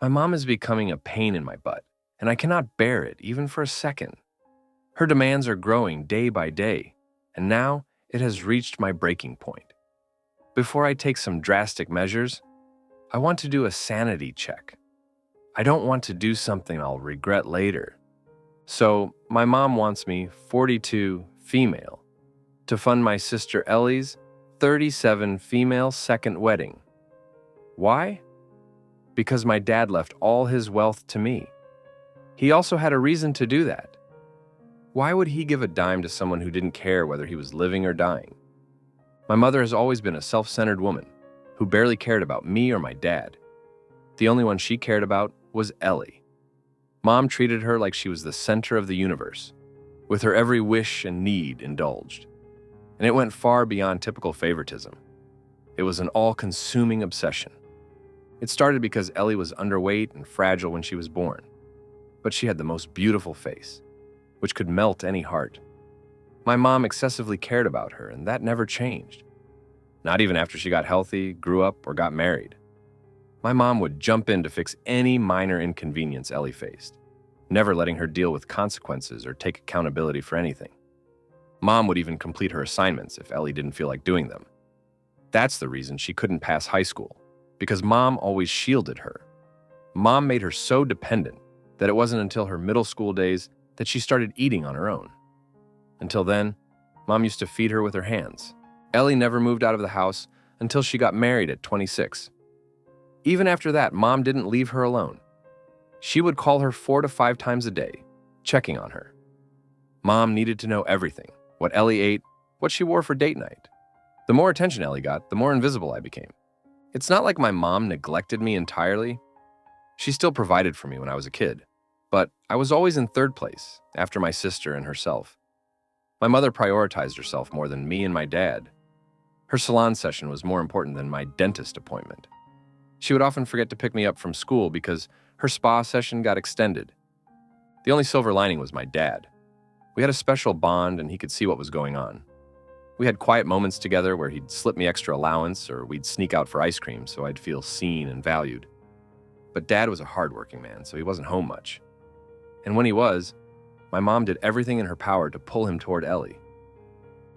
My mom is becoming a pain in my butt, and I cannot bear it even for a second. Her demands are growing day by day, and now it has reached my breaking point. Before I take some drastic measures, I want to do a sanity check. I don't want to do something I'll regret later. So, my mom wants me, 42, female, to fund my sister Ellie's 37 female second wedding. Why? Because my dad left all his wealth to me. He also had a reason to do that. Why would he give a dime to someone who didn't care whether he was living or dying? My mother has always been a self-centered woman who barely cared about me or my dad. The only one she cared about was Ellie. Mom treated her like she was the center of the universe, with her every wish and need indulged. And it went far beyond typical favoritism. It was an all-consuming obsession. It started because Ellie was underweight and fragile when she was born, but she had the most beautiful face, which could melt any heart. My mom excessively cared about her, and that never changed. Not even after she got healthy, grew up, or got married. My mom would jump in to fix any minor inconvenience Ellie faced, never letting her deal with consequences or take accountability for anything. Mom would even complete her assignments if Ellie didn't feel like doing them. That's the reason she couldn't pass high school, because Mom always shielded her. Mom made her so dependent that it wasn't until her middle school days that she started eating on her own. Until then, Mom used to feed her with her hands. Ellie never moved out of the house until she got married at 26. Even after that, Mom didn't leave her alone. She would call her 4 to 5 times a day, checking on her. Mom needed to know everything, what Ellie ate, what she wore for date night. The more attention Ellie got, the more invisible I became. It's not like my mom neglected me entirely. She still provided for me when I was a kid, but I was always in third place, after my sister and herself. My mother prioritized herself more than me and my dad. Her salon session was more important than my dentist appointment. She would often forget to pick me up from school because her spa session got extended. The only silver lining was my dad. We had a special bond and he could see what was going on. We had quiet moments together where he'd slip me extra allowance or we'd sneak out for ice cream so I'd feel seen and valued. But Dad was a hardworking man, so he wasn't home much. And when he was, my mom did everything in her power to pull him toward Ellie.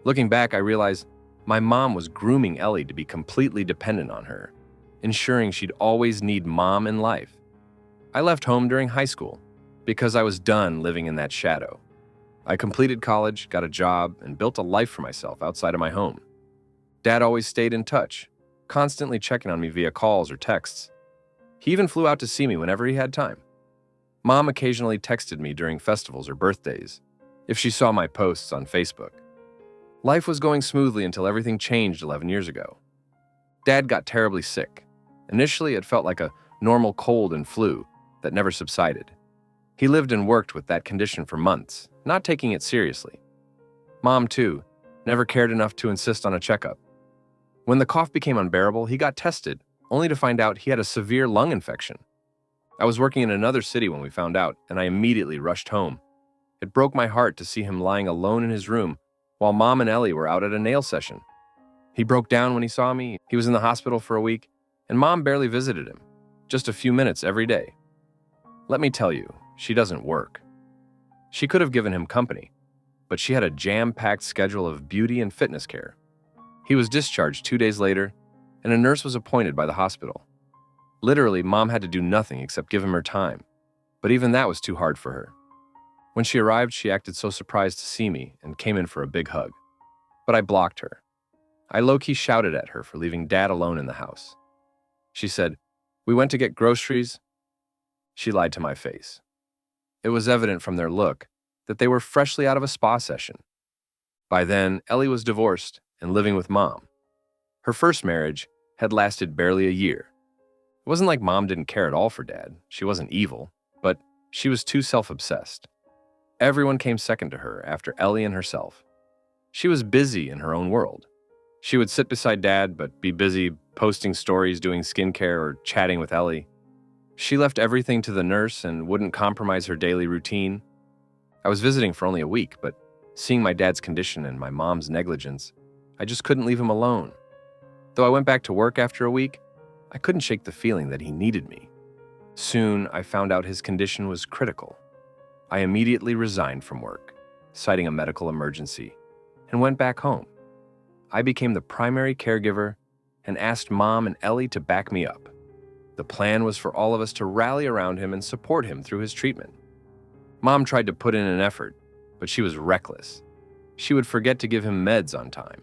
Looking back, I realized my mom was grooming Ellie to be completely dependent on her, ensuring she'd always need Mom in life. I left home during high school because I was done living in that shadow. I completed college, got a job, and built a life for myself outside of my home. Dad always stayed in touch, constantly checking on me via calls or texts. He even flew out to see me whenever he had time. Mom occasionally texted me during festivals or birthdays, if she saw my posts on Facebook. Life was going smoothly until everything changed 11 years ago. Dad got terribly sick. Initially, it felt like a normal cold and flu that never subsided. He lived and worked with that condition for months, not taking it seriously. Mom, too, never cared enough to insist on a checkup. When the cough became unbearable, he got tested, only to find out he had a severe lung infection. I was working in another city when we found out, and I immediately rushed home. It broke my heart to see him lying alone in his room while Mom and Ellie were out at a nail session. He broke down when he saw me. He was in the hospital for a week, and Mom barely visited him, just a few minutes every day. Let me tell you, she doesn't work. She could have given him company, but she had a jam-packed schedule of beauty and fitness care. He was discharged 2 days later, and a nurse was appointed by the hospital. Literally, Mom had to do nothing except give him her time, but even that was too hard for her. When she arrived, she acted so surprised to see me and came in for a big hug. But I blocked her. I low-key shouted at her for leaving Dad alone in the house. She said, "We went to get groceries." She lied to my face. It was evident from their look that they were freshly out of a spa session. By then, Ellie was divorced and living with Mom. Her first marriage had lasted barely a year. It wasn't like Mom didn't care at all for Dad. She wasn't evil, but she was too self-obsessed. Everyone came second to her after Ellie and herself. She was busy in her own world. She would sit beside Dad, but be busy posting stories, doing skincare, or chatting with Ellie. She left everything to the nurse and wouldn't compromise her daily routine. I was visiting for only a week, but seeing my dad's condition and my mom's negligence, I just couldn't leave him alone. Though I went back to work after a week, I couldn't shake the feeling that he needed me. Soon, I found out his condition was critical. I immediately resigned from work, citing a medical emergency, and went back home. I became the primary caregiver and asked Mom and Ellie to back me up. The plan was for all of us to rally around him and support him through his treatment. Mom tried to put in an effort, but she was reckless. She would forget to give him meds on time.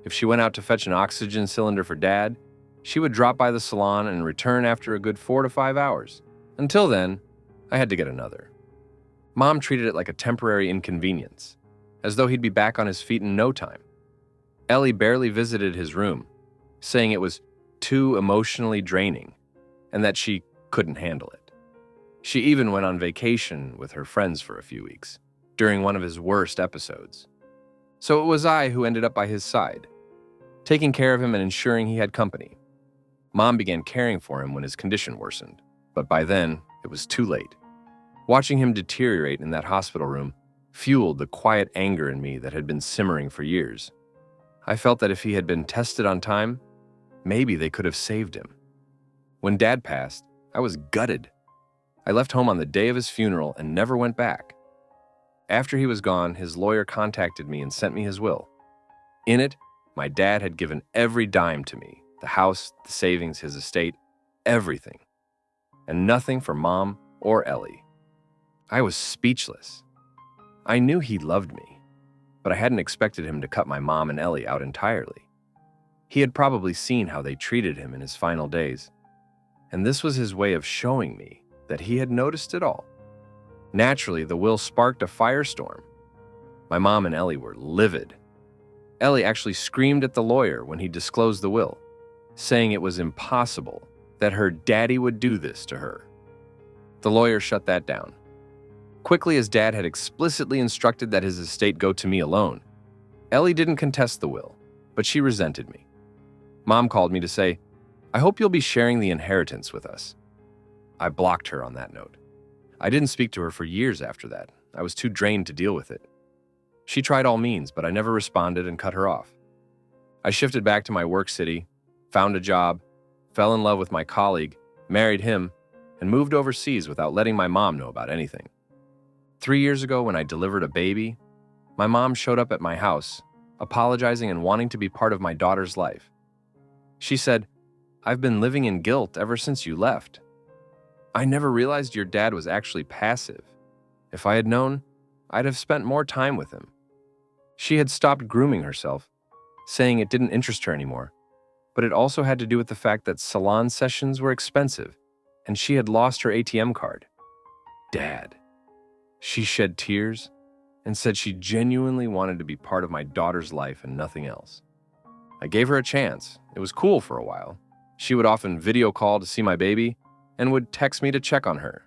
If she went out to fetch an oxygen cylinder for Dad, she would drop by the salon and return after a good 4 to 5 hours. Until then, I had to get another. Mom treated it like a temporary inconvenience, as though he'd be back on his feet in no time. Ellie barely visited his room, saying it was too emotionally draining and that she couldn't handle it. She even went on vacation with her friends for a few weeks, during one of his worst episodes. So it was I who ended up by his side, taking care of him and ensuring he had company. Mom began caring for him when his condition worsened, but by then, it was too late. Watching him deteriorate in that hospital room fueled the quiet anger in me that had been simmering for years. I felt that if he had been tested on time, maybe they could have saved him. When Dad passed, I was gutted. I left home on the day of his funeral and never went back. After he was gone, his lawyer contacted me and sent me his will. In it, my dad had given every dime to me, the house, the savings, his estate, everything. And nothing for Mom or Ellie. I was speechless. I knew he loved me, but I hadn't expected him to cut my Mom and Ellie out entirely. He had probably seen how they treated him in his final days, and this was his way of showing me that he had noticed it all. Naturally, the will sparked a firestorm. My Mom and Ellie were livid. Ellie actually screamed at the lawyer when he disclosed the will, saying it was impossible that her daddy would do this to her. The lawyer shut that down. Quickly, as Dad had explicitly instructed that his estate go to me alone, Ellie didn't contest the will, but she resented me. Mom called me to say, "I hope you'll be sharing the inheritance with us." I blocked her on that note. I didn't speak to her for years after that. I was too drained to deal with it. She tried all means, but I never responded and cut her off. I shifted back to my work city, found a job, fell in love with my colleague, married him, and moved overseas without letting my mom know about anything. 3 years ago, when I delivered a baby, my mom showed up at my house, apologizing and wanting to be part of my daughter's life. She said, "I've been living in guilt ever since you left. I never realized your dad was actually passive. If I had known, I'd have spent more time with him." She had stopped grooming herself, saying it didn't interest her anymore, but it also had to do with the fact that salon sessions were expensive, and she had lost her ATM card. Dad. She shed tears and said she genuinely wanted to be part of my daughter's life and nothing else. I gave her a chance. It was cool for a while. She would often video call to see my baby and would text me to check on her.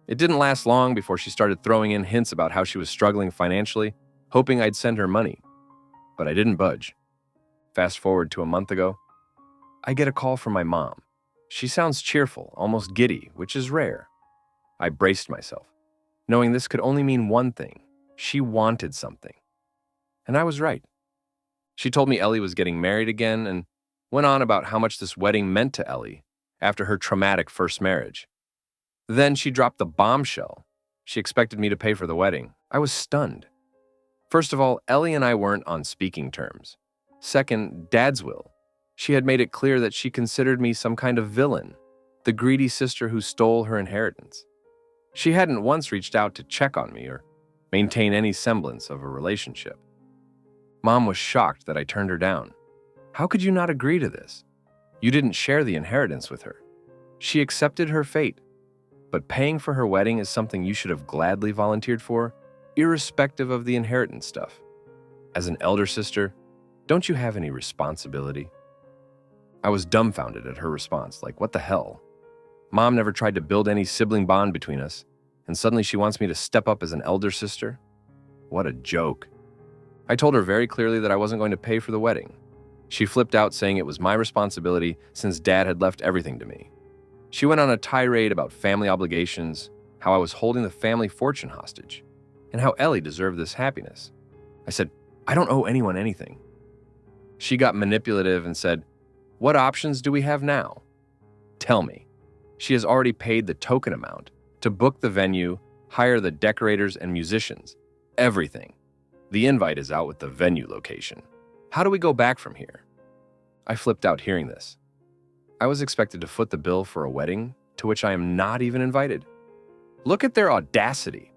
It didn't last long before she started throwing in hints about how she was struggling financially, hoping I'd send her money. But I didn't budge. Fast forward to a month ago, I get a call from my mom. She sounds cheerful, almost giddy, which is rare. I braced myself, knowing this could only mean one thing. She wanted something. And I was right. She told me Ellie was getting married again and went on about how much this wedding meant to Ellie after her traumatic first marriage. Then she dropped the bombshell. She expected me to pay for the wedding. I was stunned. First of all, Ellie and I weren't on speaking terms. Second, Dad's will. She had made it clear that she considered me some kind of villain, the greedy sister who stole her inheritance. She hadn't once reached out to check on me or maintain any semblance of a relationship. Mom was shocked that I turned her down. How could you not agree to this? You didn't share the inheritance with her. She accepted her fate. But paying for her wedding is something you should have gladly volunteered for, irrespective of the inheritance stuff. As an elder sister, don't you have any responsibility? I was dumbfounded at her response, like, what the hell? Mom never tried to build any sibling bond between us, and suddenly she wants me to step up as an elder sister? What a joke. I told her very clearly that I wasn't going to pay for the wedding. She flipped out, saying it was my responsibility since Dad had left everything to me. She went on a tirade about family obligations, how I was holding the family fortune hostage, and how Ellie deserved this happiness. I said, I don't owe anyone anything. She got manipulative and said, what options do we have now? Tell me. She has already paid the token amount to book the venue, hire the decorators and musicians, everything. The invite is out with the venue location. How do we go back from here? I flipped out hearing this. I was expected to foot the bill for a wedding to which I am not even invited. Look at their audacity.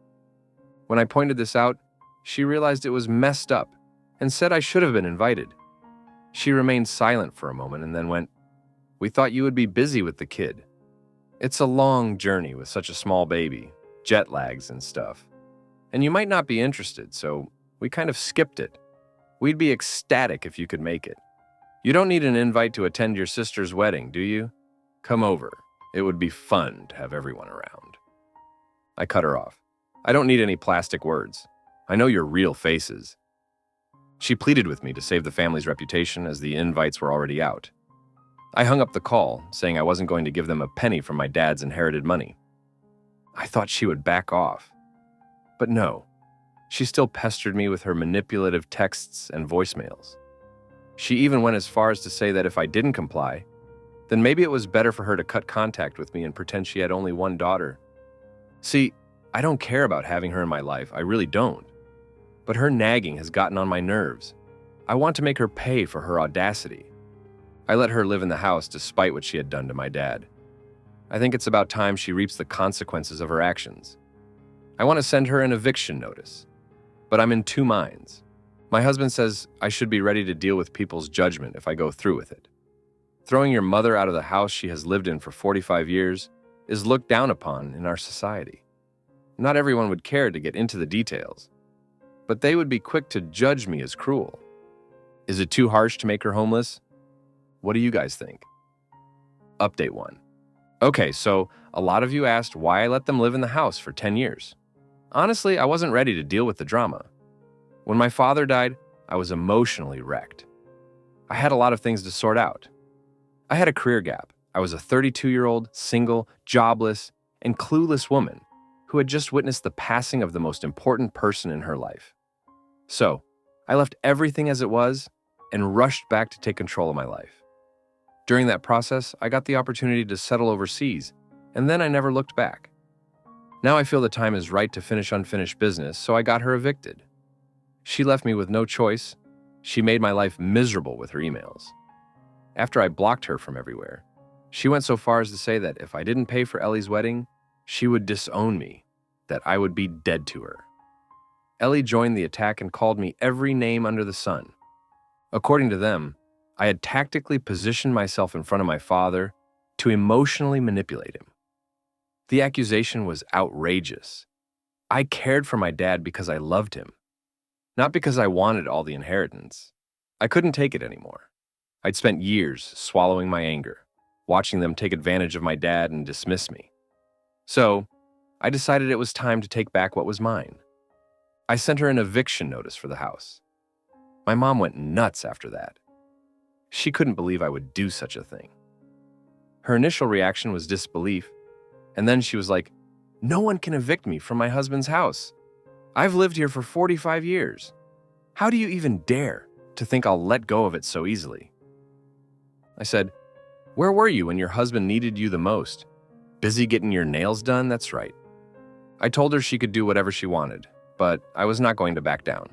When I pointed this out, she realized it was messed up and said I should have been invited. She remained silent for a moment and then went, "We thought you would be busy with the kid. It's a long journey with such a small baby, jet lags and stuff. And you might not be interested, so we kind of skipped it. We'd be ecstatic if you could make it. You don't need an invite to attend your sister's wedding, do you? Come over. It would be fun to have everyone around." I cut her off. I don't need any plastic words. I know your real faces. She pleaded with me to save the family's reputation as the invites were already out. I hung up the call, saying I wasn't going to give them a penny from my dad's inherited money. I thought she would back off. But no, she still pestered me with her manipulative texts and voicemails. She even went as far as to say that if I didn't comply, then maybe it was better for her to cut contact with me and pretend she had only one daughter. See, I don't care about having her in my life, I really don't. But her nagging has gotten on my nerves. I want to make her pay for her audacity. I let her live in the house despite what she had done to my dad. I think it's about time she reaps the consequences of her actions. I want to send her an eviction notice, but I'm in two minds. My husband says I should be ready to deal with people's judgment if I go through with it. Throwing your mother out of the house she has lived in for 45 years is looked down upon in our society. Not everyone would care to get into the details, but they would be quick to judge me as cruel. Is it too harsh to make her homeless? What do you guys think? Update 1. Okay, so a lot of you asked why I let them live in the house for 10 years. Honestly, I wasn't ready to deal with the drama. When my father died, I was emotionally wrecked. I had a lot of things to sort out. I had a career gap. I was a 32-year-old, single, jobless, and clueless woman who had just witnessed the passing of the most important person in her life. So, I left everything as it was and rushed back to take control of my life. During that process, I got the opportunity to settle overseas, and then I never looked back. Now I feel the time is right to finish unfinished business, so I got her evicted. She left me with no choice. She made my life miserable with her emails. After I blocked her from everywhere, she went so far as to say that if I didn't pay for Ellie's wedding, she would disown me, that I would be dead to her. Ellie joined the attack and called me every name under the sun. According to them, I had tactically positioned myself in front of my father to emotionally manipulate him. The accusation was outrageous. I cared for my dad because I loved him, not because I wanted all the inheritance. I couldn't take it anymore. I'd spent years swallowing my anger, watching them take advantage of my dad and dismiss me. So, I decided it was time to take back what was mine. I sent her an eviction notice for the house. My mom went nuts after that. She couldn't believe I would do such a thing. Her initial reaction was disbelief, and then she was like, "No one can evict me from my husband's house. I've lived here for 45 years. How do you even dare to think I'll let go of it so easily?" I said, "Where were you when your husband needed you the most? Busy getting your nails done? That's right." I told her she could do whatever she wanted, but I was not going to back down.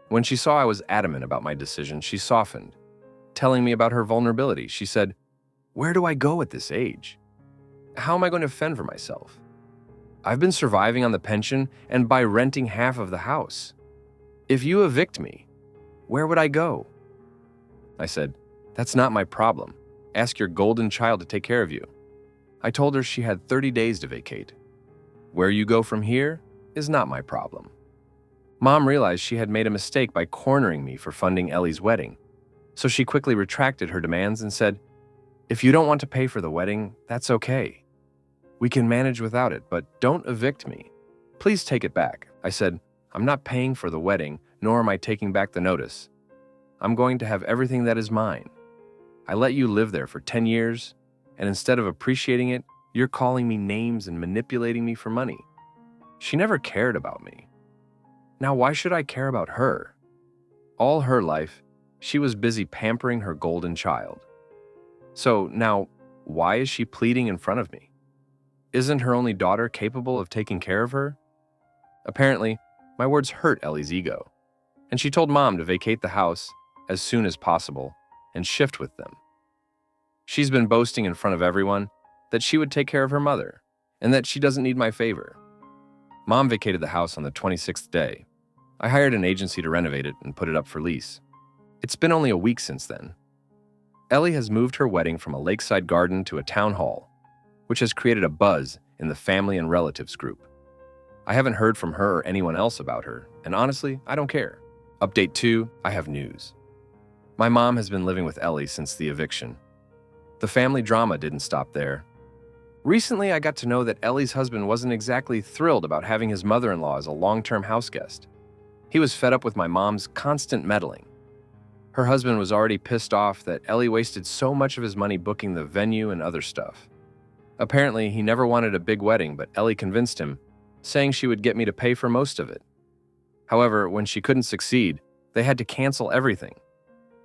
When she saw I was adamant about my decision, she softened. Telling me about her vulnerability, she said, "Where do I go at this age? How am I going to fend for myself? I've been surviving on the pension and by renting half of the house. If you evict me, where would I go?" I said, "That's not my problem. Ask your golden child to take care of you." I told her she had 30 days to vacate. Where you go from here is not my problem. Mom realized she had made a mistake by cornering me for funding Ellie's wedding, so she quickly retracted her demands and said, "If you don't want to pay for the wedding, that's okay. We can manage without it, but don't evict me. Please take it back." I said, "I'm not paying for the wedding, nor am I taking back the notice. I'm going to have everything that is mine. I let you live there for 10 years, and instead of appreciating it, you're calling me names and manipulating me for money." She never cared about me. Now why should I care about her? All her life, she was busy pampering her golden child. So now, why is she pleading in front of me? Isn't her only daughter capable of taking care of her? Apparently, my words hurt Ellie's ego, and she told Mom to vacate the house as soon as possible and shift with them. She's been boasting in front of everyone that she would take care of her mother and that she doesn't need my favor. Mom vacated the house on the 26th day. I hired an agency to renovate it and put it up for lease. It's been only a week since then. Ellie has moved her wedding from a lakeside garden to a town hall, which has created a buzz in the family and relatives group. I haven't heard from her or anyone else about her, and honestly, I don't care. Update 2, I have news. My mom has been living with Ellie since the eviction. The family drama didn't stop there. Recently, I got to know that Ellie's husband wasn't exactly thrilled about having his mother-in-law as a long-term house guest. He was fed up with my mom's constant meddling. Her husband was already pissed off that Ellie wasted so much of his money booking the venue and other stuff. Apparently, he never wanted a big wedding, but Ellie convinced him, saying she would get me to pay for most of it. However, when she couldn't succeed, they had to cancel everything.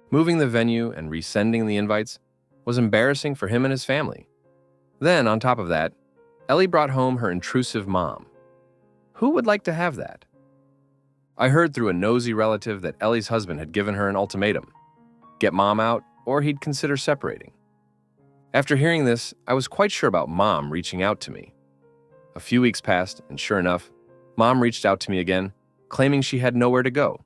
Moving the venue and resending the invites was embarrassing for him and his family. Then, on top of that, Ellie brought home her intrusive mom. Who would like to have that? I heard through a nosy relative that Ellie's husband had given her an ultimatum: get Mom out, or he'd consider separating. After hearing this, I was quite sure about Mom reaching out to me. A few weeks passed, and sure enough, Mom reached out to me again, claiming she had nowhere to go.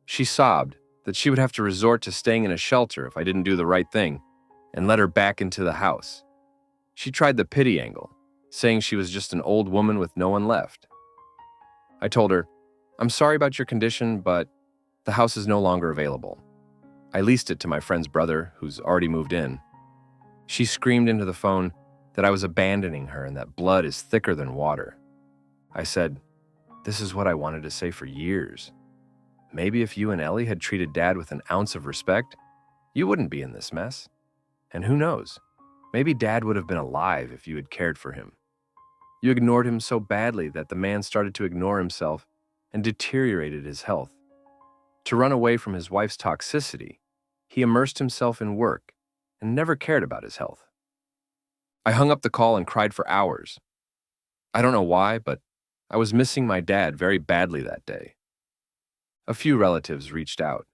She sobbed that she would have to resort to staying in a shelter if I didn't do the right thing and let her back into the house. She tried the pity angle, saying she was just an old woman with no one left. I told her, I'm sorry about your condition, but the house is no longer available. I leased it to my friend's brother, who's already moved in. She screamed into the phone that I was abandoning her and that blood is thicker than water. I said, this is what I wanted to say for years. Maybe if you and Ellie had treated Dad with an ounce of respect, you wouldn't be in this mess. And who knows, maybe Dad would have been alive if you had cared for him. You ignored him so badly that the man started to ignore himself and deteriorated his health. To run away from his wife's toxicity, he immersed himself in work and never cared about his health. I hung up the call and cried for hours. I don't know why, but I was missing my dad very badly that day. A few relatives reached out,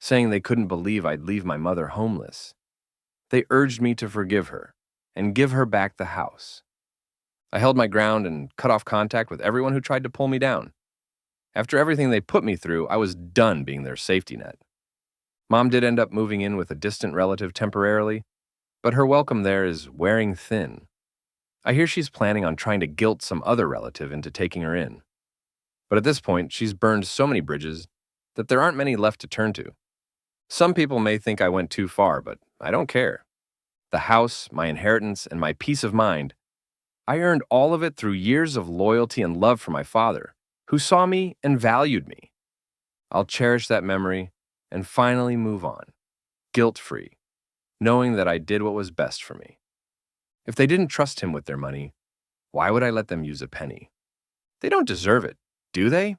saying they couldn't believe I'd leave my mother homeless. They urged me to forgive her and give her back the house. I held my ground and cut off contact with everyone who tried to pull me down. After everything they put me through, I was done being their safety net. Mom did end up moving in with a distant relative temporarily, but her welcome there is wearing thin. I hear she's planning on trying to guilt some other relative into taking her in. But at this point, she's burned so many bridges that there aren't many left to turn to. Some people may think I went too far, but I don't care. The house, my inheritance, and my peace of mind, I earned all of it through years of loyalty and love for my father, who saw me and valued me. I'll cherish that memory and finally move on, guilt-free, knowing that I did what was best for me. If they didn't trust him with their money, why would I let them use a penny? They don't deserve it, do they?